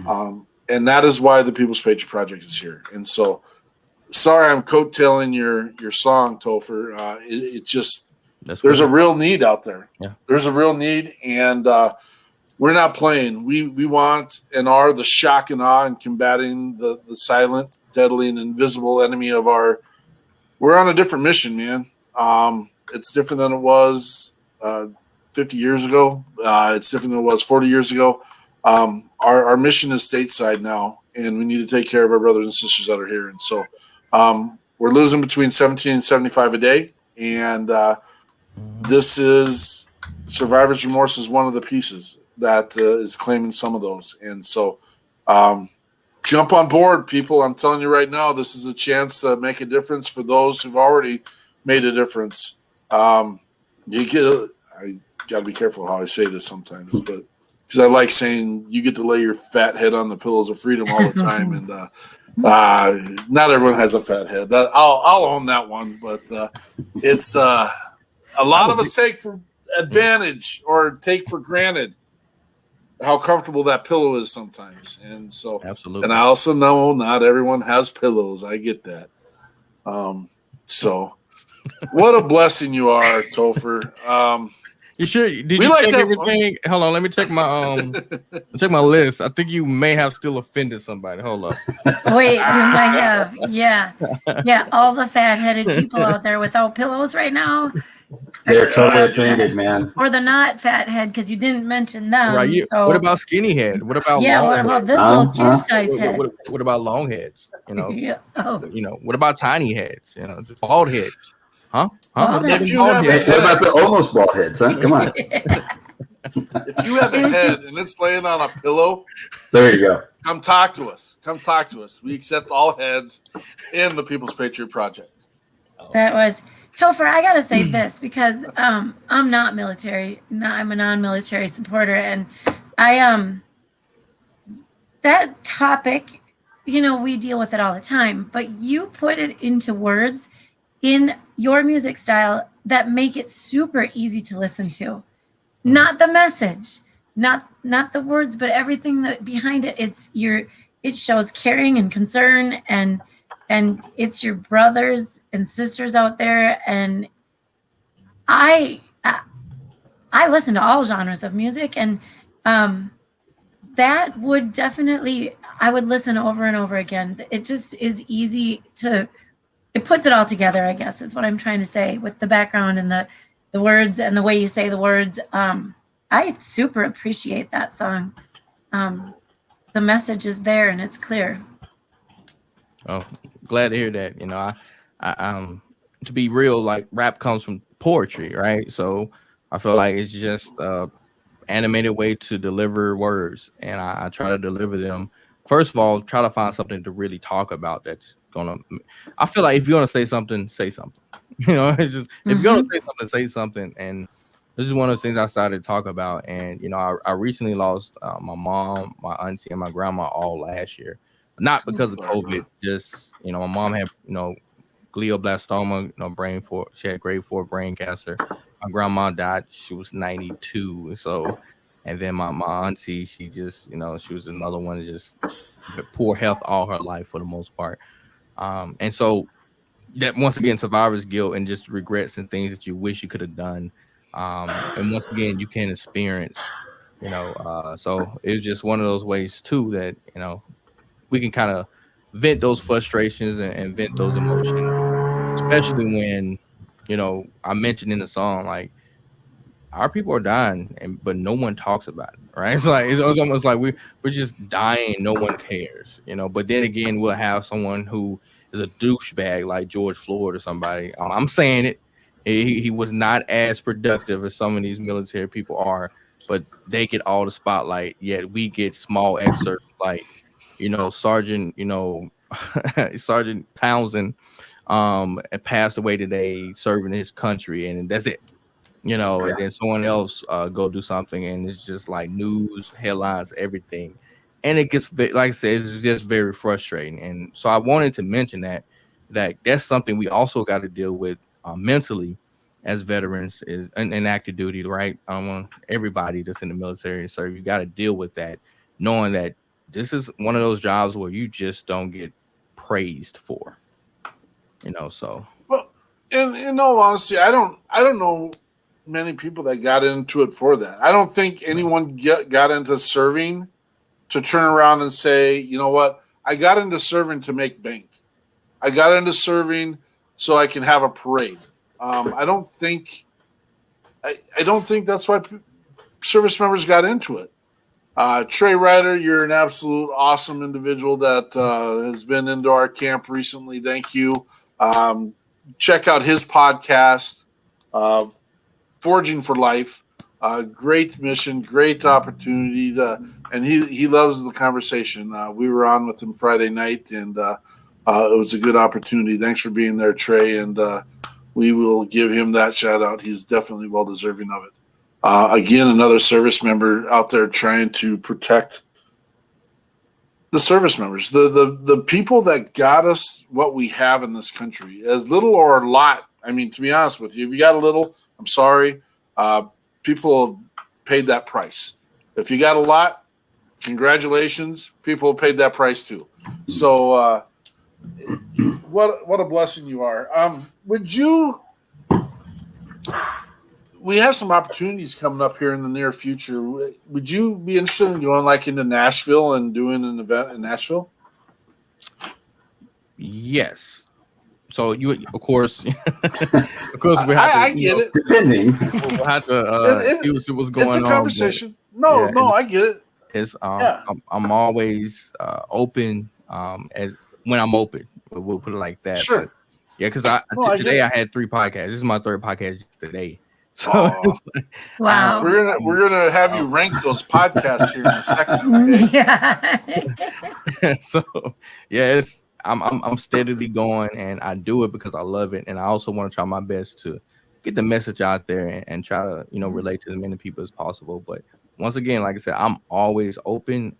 Speaker 3: them. And that is why the People's Patriot Project is here. And so, sorry I'm coattailing your song, Topher. It's just, there's a real need out there.
Speaker 4: Yeah.
Speaker 3: There's a real need, and we're not playing. We want and are the shock and awe in combating the silent, deadly, and invisible enemy of our. We're on a different mission, man. It's different than it was 50 years ago. It's different than it was 40 years ago. Our mission is stateside now, and we need to take care of our brothers and sisters that are here. And so we're losing between 17 and 75 a day, and this is survivor's remorse is one of the pieces that is claiming some of those. And so jump on board, people. I'm telling you right now, this is a chance to make a difference for those who've already made a difference. I got to be careful how I say this sometimes, but because I like saying you get to lay your fat head on the pillows of freedom all the time. And not everyone has a fat head. I'll own that one, but it's a lot of us take for advantage or take for granted how comfortable that pillow is sometimes. And so,
Speaker 4: absolutely. And
Speaker 3: I also know not everyone has pillows. I get that. So what a blessing you are, Topher.
Speaker 4: You sure? Did you check everything? Hold on, let me check my check my list. I think you may have still offended somebody. Hold up.
Speaker 5: Wait, you might have. Yeah. All the fat-headed people out there without pillows right now.
Speaker 2: They're totally offended, man.
Speaker 5: Or the not fathead because you didn't mention them.
Speaker 4: Right. You,
Speaker 5: So
Speaker 4: what about skinny head? What about
Speaker 5: yeah,
Speaker 4: long
Speaker 5: what
Speaker 4: head?
Speaker 5: about this little kid size
Speaker 4: What,
Speaker 5: head?
Speaker 4: what about long heads? You know,
Speaker 5: Yeah. Oh,
Speaker 4: you know, what about tiny heads? You know, just bald heads. Huh?
Speaker 5: Bald
Speaker 4: What about
Speaker 5: head.
Speaker 4: them
Speaker 3: If you
Speaker 4: bald
Speaker 3: have a
Speaker 4: heads?
Speaker 2: What about the almost bald heads, huh? Come on.
Speaker 3: If you have a head and it's laying on a pillow,
Speaker 2: There you go.
Speaker 3: come talk to us. Come talk to us. We accept all heads in the People's Patriot Project.
Speaker 5: that was Topher. I gotta say this because I'm not military. I'm a non-military supporter, and I that topic, you know, we deal with it all the time. But you put it into words in your music style that make it super easy to listen to. Not the message, not the words, but everything that behind it. It shows caring and concern, and it's your brothers and sisters out there. And I listen to all genres of music, and that would definitely, I would listen over and over again. It just is easy to, it puts it all together, I guess is what I'm trying to say, with the background and the words and the way you say the words. I super appreciate that song. The message is there and it's clear.
Speaker 4: Oh, glad to hear that. You know, I to be real, like rap comes from poetry, right? So I feel like it's just animated way to deliver words, and I try to deliver them. First of all, try to find something to really talk about that's gonna. I feel like if you're gonna say something, say something. You know, it's just if you're gonna say something, and this is one of those things I started to talk about. And you know, I recently lost my mom, my auntie, and my grandma all last year, not because of COVID. Just you know, my mom had glioblastoma, she had grade 4 brain cancer. My grandma died. She was 92. So, and then my auntie, she just, she was another one that just poor health all her life for the most part. And so that once again, survivor's guilt and just regrets and things that you wish you could have done. And once again, you can experience, so it was just one of those ways too that, we can kind of vent those frustrations and vent those emotions, especially when, I mentioned in the song, like, our people are dying, but no one talks about it, right? It's almost like we're just dying, no one cares, But then again, we'll have someone who is a douchebag like George Floyd or somebody. I'm saying it. He was not as productive as some of these military people are, but they get all the spotlight. Yet we get small excerpts like, Sergeant, Sergeant Townsend passed away today serving his country, and that's it. And then someone else go do something, and it's just like news headlines, everything, and it gets, like I said, it's just very frustrating. And so I wanted to mention that's something we also got to deal with mentally as veterans is in active duty, right? I want everybody that's in the military and serve. You got to deal with that, knowing that this is one of those jobs where you just don't get praised for, So
Speaker 3: well, in all honesty, I don't know many people that got into it for that. I don't think anyone got into serving to turn around and say, you know what, I got into serving to make bank. I got into serving so I can have a parade. I don't think that's why service members got into it. Trey Ryder, you're an absolute awesome individual that has been into our camp recently. Thank you. Check out his podcast, Forging for Life. Great mission, great opportunity, and he loves the conversation. We were on with him Friday night, and it was a good opportunity. Thanks for being there, Trey, and we will give him that shout out. He's definitely well deserving of it. Again, another service member out there trying to protect the service members, the people that got us what we have in this country, as little or a lot. I mean, to be honest with you, if you got a little, I'm sorry. People have paid that price. If you got a lot, congratulations. People have paid that price too. So, what a blessing you are. Would you? We have some opportunities coming up here in the near future. Would you be interested in going like into Nashville and doing an event in Nashville?
Speaker 4: Yes. So you, of course, we have
Speaker 3: I
Speaker 4: to.
Speaker 3: get it.
Speaker 2: Depending.
Speaker 4: We'll have to see what's going on.
Speaker 3: It's a conversation. No, I get it.
Speaker 4: It's
Speaker 3: Yeah.
Speaker 4: I'm always open as when I'm open. We'll put it like that.
Speaker 3: Sure.
Speaker 4: But, yeah, because today I had 3 podcasts. This is my 3rd podcast today. So it's like,
Speaker 5: Wow.
Speaker 3: We're gonna have you rank those podcasts here in a second.
Speaker 5: Yeah.
Speaker 4: so yeah, I'm steadily going, and I do it because I love it, and I also want to try my best to get the message out there and try to relate to as many people as possible. But once again, like I said, I'm always open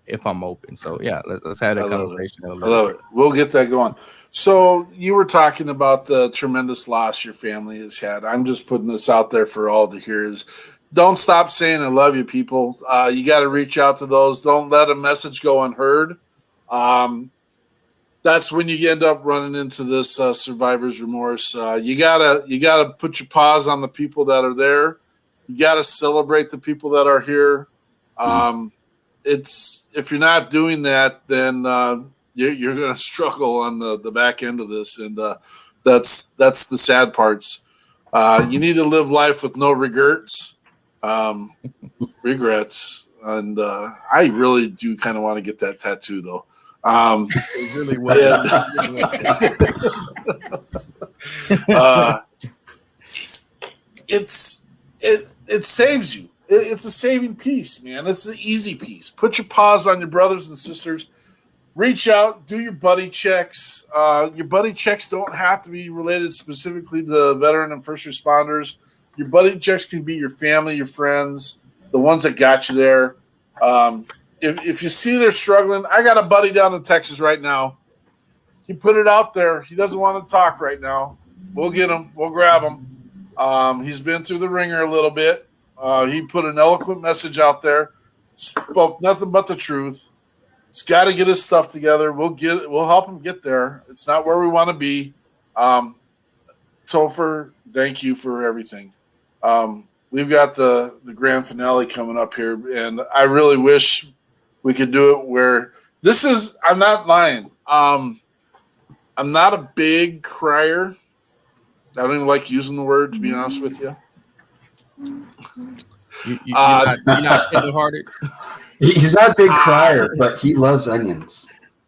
Speaker 4: if I'm open. So yeah, let's have that conversation.
Speaker 3: I love it. We'll get that going. So you were talking about the tremendous loss your family has had. I'm just putting this out there for all to hear is don't stop saying I love you, people. You got to reach out to those. Don't let a message go unheard. That's when you end up running into this survivor's remorse. You gotta put your paws on the people that are there. You gotta celebrate the people that are here. If you're not doing that, then you're going to struggle on the back end of this, and that's the sad parts. You need to live life with no regrets, and I really do kind of want to get that tattoo though.
Speaker 4: It really was.
Speaker 3: It saves you. It's a saving piece, man. It's the easy piece. Put your paws on your brothers and sisters. Reach out. Do your buddy checks. Your buddy checks don't have to be related specifically to veteran and first responders. Your buddy checks can be your family, your friends, the ones that got you there. If you see they're struggling, I got a buddy down in Texas right now. He put it out there. He doesn't want to talk right now. We'll get him. We'll grab him. He's been through the ringer a little bit. He put an eloquent message out there, spoke nothing but the truth. He's got to get his stuff together. We'll help him get there. It's not where we want to be. Topher, thank you for everything. We've got the grand finale coming up here, and I really wish we could do it where this is. I'm not lying. I'm not a big crier. I don't even like using the word, to be honest with you.
Speaker 4: You're not tender-hearted?
Speaker 2: He's not a big crier, but he loves onions.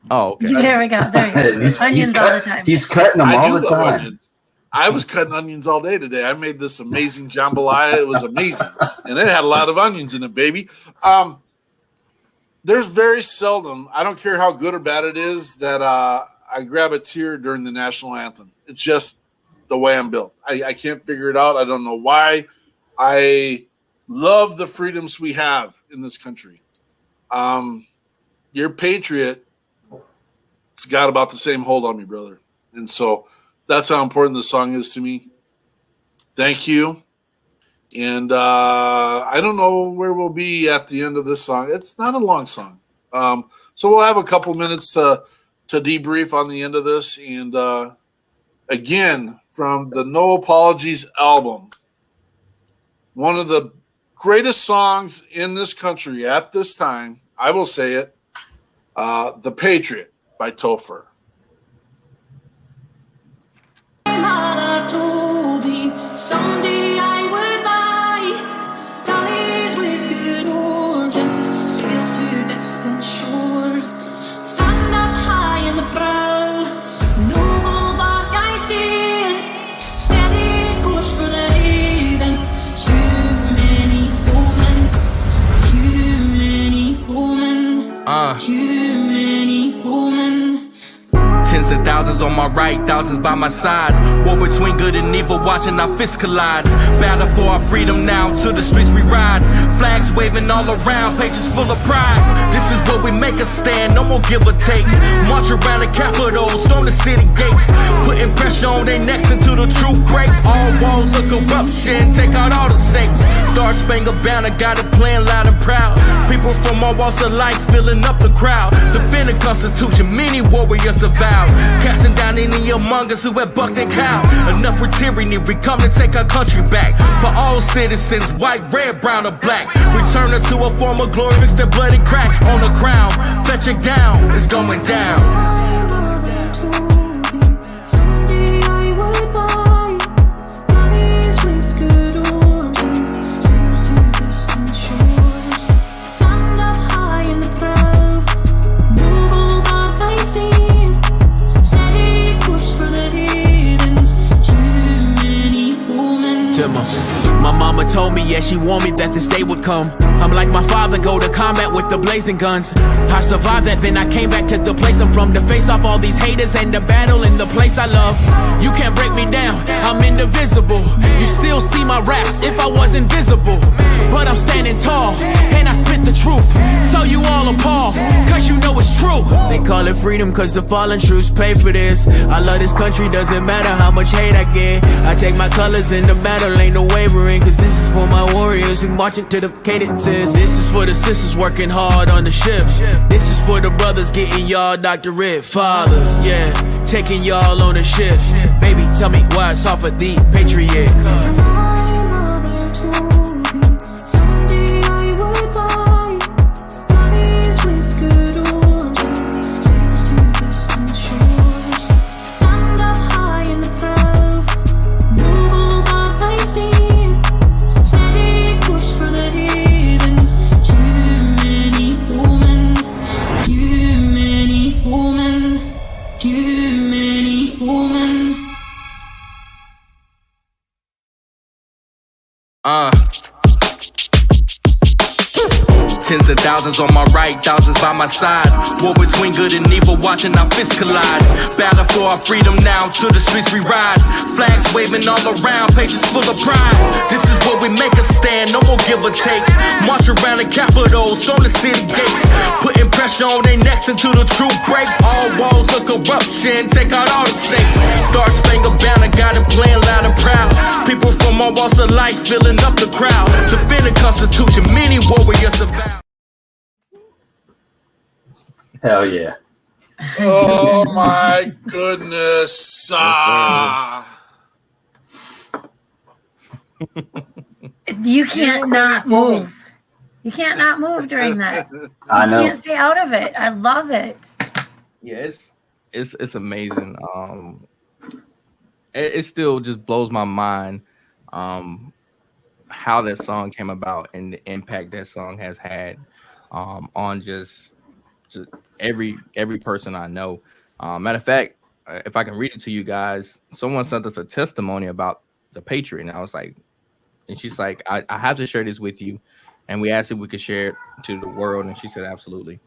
Speaker 4: Oh, okay.
Speaker 5: There we go. Onions all the time.
Speaker 2: He's cutting them all the time.
Speaker 3: Onions. I was cutting onions all day today. I made this amazing jambalaya. It was amazing. And it had a lot of onions in it, baby. There's very seldom, I don't care how good or bad it is, that I grab a tear during the national anthem. It's just the way I'm built. I can't figure it out. I don't know why. I love the freedoms we have in this country. Your Patriot, it's got about the same hold on me, brother. And so that's how important this song is to me. Thank you. And I don't know where we'll be at the end of this song. It's not a long song. So we'll have a couple minutes to debrief on the end of this. And again, from the No Apologies album, one of the greatest songs in this country at this time, I will say it, The Patriot by Topher.
Speaker 11: Someday I would buy dollies with good origins, sails to distant shores, stand up high in the proud, noble bark I steer, steady course for the havens, too many foemen, too many foemen, too many foemen.
Speaker 6: Tens of thousands on my right, thousands by my side. War between good and evil, watching our fists collide. Battle for our freedom now, to the streets we ride. Flags waving all around, pages full of pride. This is where we make a stand, no more give or take. March around the Capitol, storm the city gates. Putting pressure on their necks until the truth breaks. All walls of corruption, take out all the snakes. Star Spangled Banner, got it playing loud and proud. People from all walks of life filling up the crowd. Defend the Constitution, many warriors have vowed. Casting down any among us who have bucked and cowed. Enough with tyranny, we come to take our country back. For all citizens, white, red, brown, or black. Return her to a form of glory, fix the bloody crack on the crown. Fetch it down, it's going down. yeah, she warned me that this day would come. I'm like my father, go to combat with the blazing guns. I survived that, then I came back to the place I'm from to face off all these haters and the battle in the place I love. You can't break me down, I'm indivisible. You still see my raps if I was invisible. But I'm standing tall, and I spit the truth. So you all appalled, cause you know it's true. They call it freedom cause the fallen troops pay for this. I love this country, doesn't matter how much hate I get. I take my colors in the battle, ain't no wavering. Cause this is for my warriors who marching to the cadences. This is for the sisters working hard on the ship. This is for the brothers getting y'all doctorate. Father, yeah, taking y'all on the ship. Baby, tell me why it's off of the Patriot. Tens of thousands on my right, thousands by my side. War between good and evil, watching our fists collide. Battle for our freedom now, to the streets we ride. Flags waving all around, pages full of pride. This is where we make a stand, no more give or take. March around the Capitol, storm the city gates. Putting pressure on their necks until the truth breaks. All walls of corruption, take out all the snakes. Star Spangled Banner, got it playing loud and proud. People from all walks of life filling up the crowd. Defend the Constitution, many warriors survive.
Speaker 2: Hell yeah.
Speaker 3: Oh my goodness.
Speaker 5: You can't not move. You can't not move during that.
Speaker 2: I know.
Speaker 5: You can't stay out of it. I love it.
Speaker 4: Yeah, it's amazing. It still just blows my mind how that song came about and the impact that song has had on just every person I know. Matter of fact, if I can read it to you guys, someone sent us a testimony about the Patriot, and I was like, and she's like, I have to share this with you, and we asked if we could share it to the world, and she said absolutely.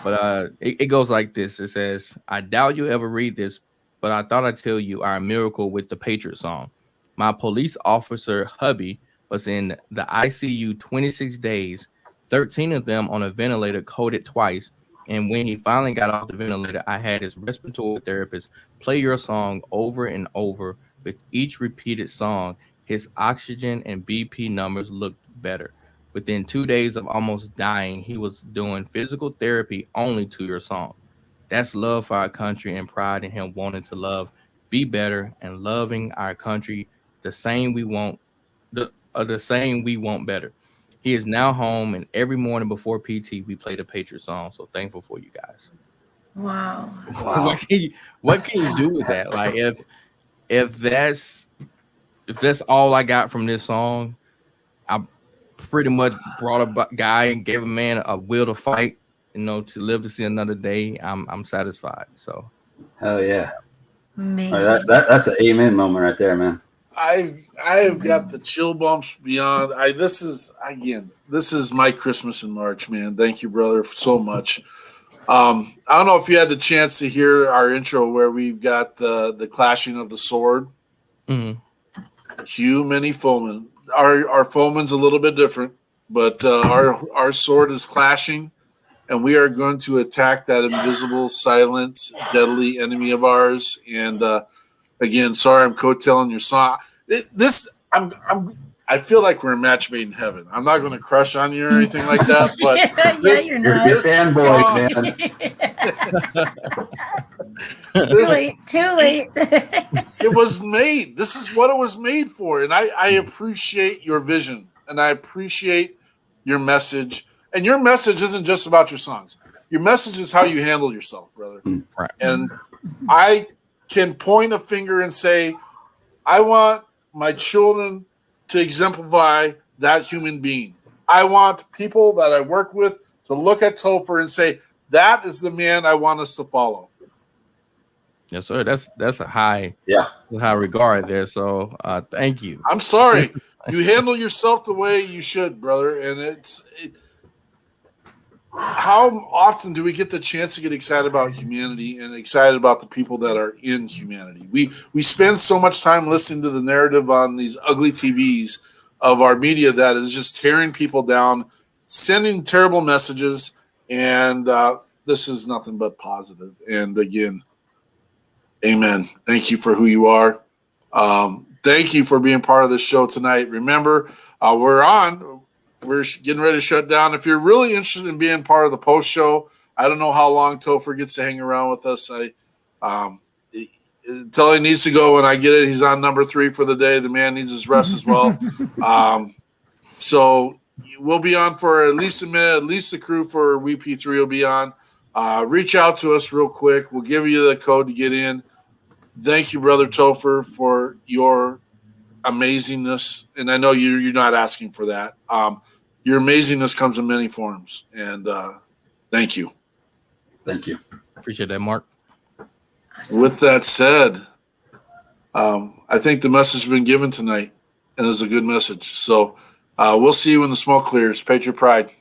Speaker 4: But it goes like this. It says, I doubt you ever read this, but I thought I'd tell you our miracle with the Patriot song. My police officer hubby was in the ICU 26 days, 13 of them on a ventilator, coded twice. And when he finally got off the ventilator, I had his respiratory therapist play your song over and over. With each repeated song, his oxygen and BP numbers looked better. Within 2 days of almost dying, he was doing physical therapy only to your song. That's love for our country and pride in him wanting to love, be better, and loving our country the same we want better. He is now home, and every morning before PT, we play the Patriot song. So thankful for you guys.
Speaker 5: Wow.
Speaker 4: What can you do with that? Like if that's all I got from this song, I pretty much brought a guy and gave a man a will to fight, to live to see another day. I'm satisfied. So
Speaker 2: hell yeah.
Speaker 5: Amazing.
Speaker 2: That's an amen moment right there, man.
Speaker 3: I have got the chill bumps beyond. This is my Christmas in March, man. Thank you, brother, so much. I don't know if you had the chance to hear our intro where we've got the clashing of the sword.
Speaker 4: Mm-hmm.
Speaker 3: Cue many foemen. Our foeman's a little bit different, but our sword is clashing, and we are going to attack that invisible, silent, deadly enemy of ours. And again, sorry, I'm coattailing your song. I feel like we're a match made in heaven. I'm not going to crush on you or anything like that, but
Speaker 5: you're not.
Speaker 2: You're fanboy, man.
Speaker 5: Too late.
Speaker 3: It was made. This is what it was made for, and I appreciate your vision, and I appreciate your message. And your message isn't just about your songs. Your message is how you handle yourself, brother.
Speaker 4: Right.
Speaker 3: And I can point a finger and say, I want my children to exemplify that human being. I want people that I work with to look at Topher and say, that is the man I want us to follow.
Speaker 4: Yes, sir. That's a high
Speaker 2: regard
Speaker 4: there. So thank you.
Speaker 3: I'm sorry. You handle yourself the way you should, brother. And how often do we get the chance to get excited about humanity and excited about the people that are in humanity? We spend so much time listening to the narrative on these ugly TVs of our media that is just tearing people down, sending terrible messages, and this is nothing but positive. And again, amen. Thank you for who you are. Thank you for being part of the show tonight. Remember, we're getting ready to shut down. If you're really interested in being part of the post show, I don't know how long Topher gets to hang around with us. Until he needs to go, and I get it. He's on number 3 for the day. The man needs his rest as well. So we'll be on for at least a minute. At least the crew for WP3 will be on. Reach out to us real quick. We'll give you the code to get in. Thank you, Brother Topher, for your amazingness. And I know you're not asking for that. Your amazingness comes in many forms. And thank you.
Speaker 2: Thank you.
Speaker 4: Appreciate that, Mark.
Speaker 5: Awesome.
Speaker 3: With that said, I think the message has been given tonight, and it's a good message. So we'll see you when the smoke clears. Patriot Pride.